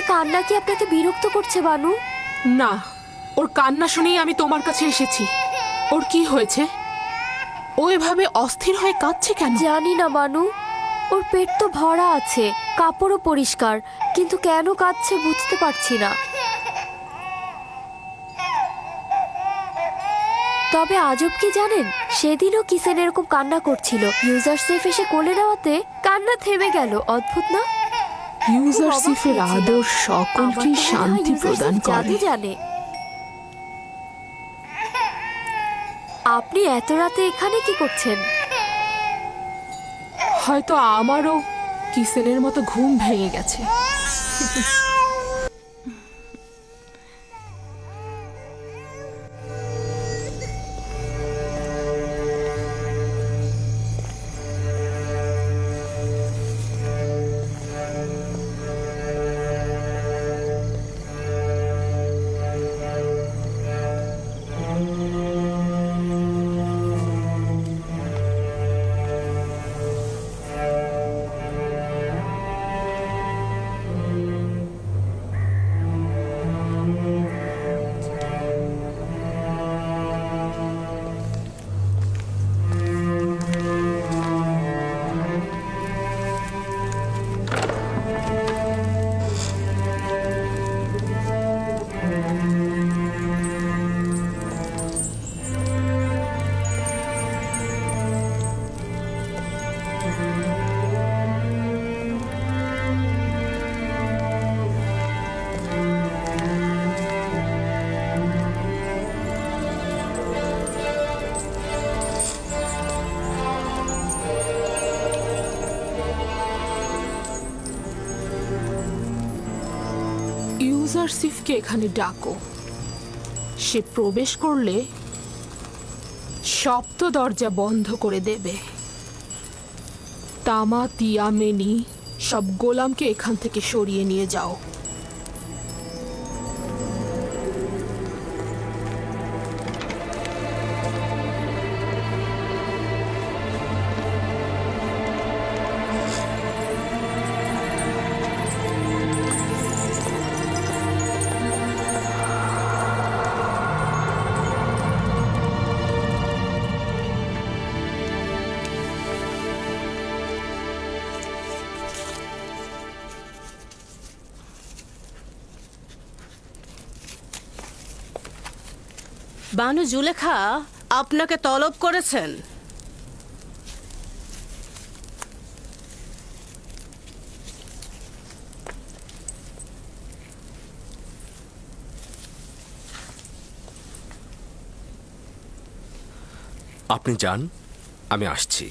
কান্না কি আপনাকে বিরক্ত করছে বানু? না, ওর কান্না শুনেই আমি তোমার কাছে এসেছি। ওর কি হয়েছে? ও এভাবে অস্থির হয়ে কাঁদছে কেন? জানি না বানু, ওর পেট তো ভরা আছে, কাপড়ও পরিষ্কার, কিন্তু কেন কাঁদছে বুঝতে পারছি না। তবে আজব কি জানেন, সেদিনও কিসেন এরকম কান্না করছিল, ইউজারসেফ এসে কোলে নেওয়াতে কান্না থেমে গেল। অদ্ভুত না? ইউজারসিফের আদর সকলকে শান্তি প্রদান করে। জানে আপনি এত রাতে এখানে কি করছেন? হয়তো আমারও কিসেনের মতো ঘুম ভেঙে গেছে। ইউজারসিফকে এখানে ডাকো। সে প্রবেশ করলে সপ্ত দরজা বন্ধ করে দেবে। তামা, তিয়া, মেনি সব গোলামকে এখান থেকে সরিয়ে নিয়ে যাও। বানু জুলেখা আপনাকে তলব করেছেন। আপনি যান, আমি আসছি।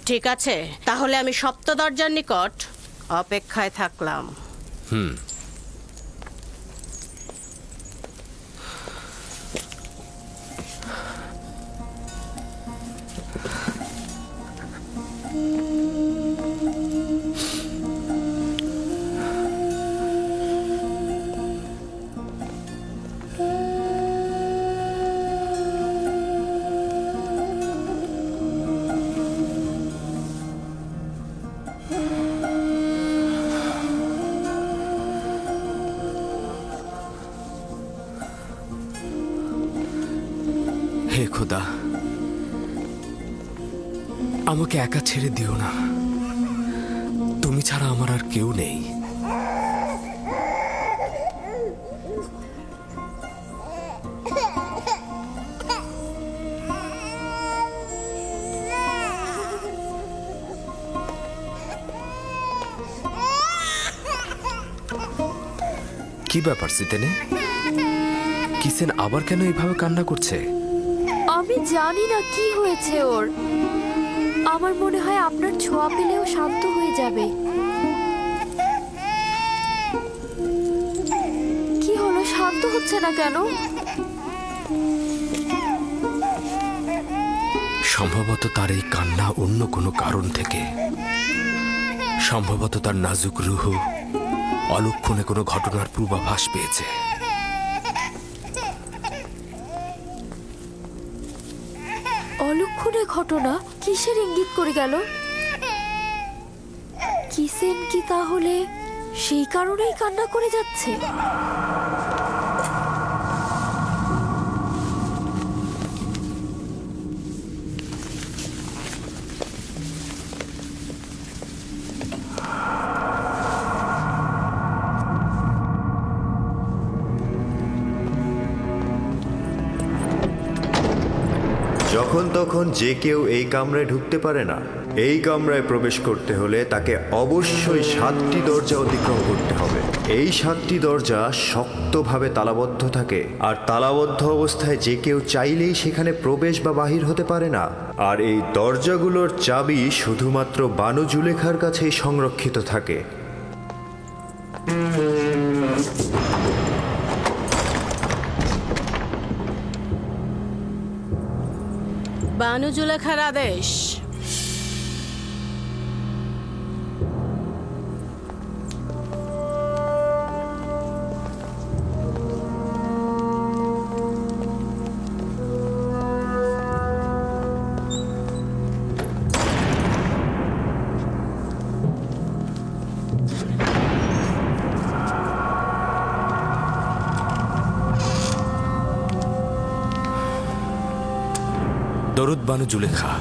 ঠিক আছে, তাহলে আমি সপ্ত দরজার নিকট অপেক্ষায় থাকলাম। হে খোদা, আমাকে একা ছেড়ে দিও না। তুমি ছাড়া আমার আর কেউ নেই। কি ব্যাপার সিতেনে? কিসেন আবার কেন এইভাবে কান্না করছে? আমি জানি না কি হয়েছে ওর। আমার মনে হয় আপনার ছোঁয়া পেলেও শান্ত হয়ে যাবে। কি হলো, শান্ত হচ্ছে না কেন? সম্ভবত তার এই কান্না অন্য কোনো কারণ থেকে। সম্ভবত তার নাজুক রুহ অলক্ষণে কোনো ঘটনার পূর্বাভাস পেয়েছে। অলক্ষণে ঘটনা? কিসের ইঙ্গিত করে গেল? কিসেন কি তাহলে সেই কারণেই কান্না করে যাচ্ছে? যখন তখন যে কেউ এই কামরায় ঢুকতে পারে না। এই কামরায় প্রবেশ করতে হলে তাকে অবশ্যই 7টি দরজা অতিক্রম করতে হবে। এই 7টি দরজা শক্তভাবে তালাবদ্ধ থাকে, আর তালাবদ্ধ অবস্থায় যে কেউ চাইলেই সেখানে প্রবেশ বা বাহির হতে পারে না। আর এই দরজাগুলোর চাবি শুধুমাত্র বানু জুলেখার কাছেই সংরক্ষিত থাকে। বানু জুলেখার আদেশ। দরুদ বানু জুলেখা।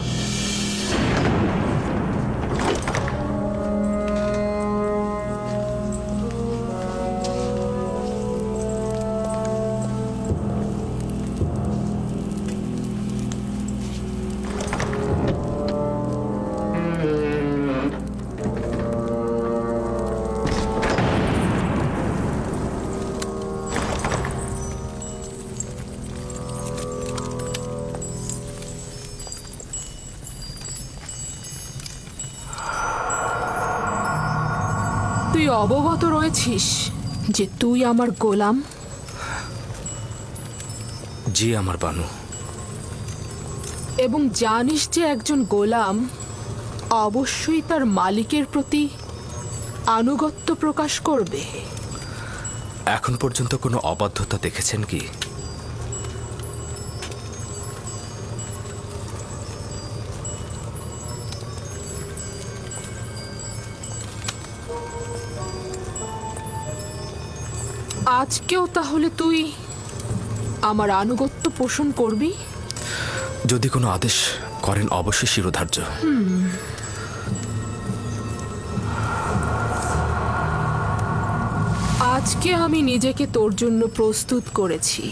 তুই অবগত রয়েছিস যে তুই আমার গোলাম? জি আমার বানু। এবং জানিস যে একজন গোলাম অবশ্যই তার মালিকের প্রতি আনুগত্য প্রকাশ করবে। এখন পর্যন্ত কোনো অবাধ্যতা দেখেছেন কি? আজকেও তাহলে তুই আমার আনুগত্য পোষণ করবি? যদি কোনো আদেশ করেন অবশ্যই শিরোধার্য। আজকে আমি নিজেকে তোর জন্য প্রস্তুত করেছি।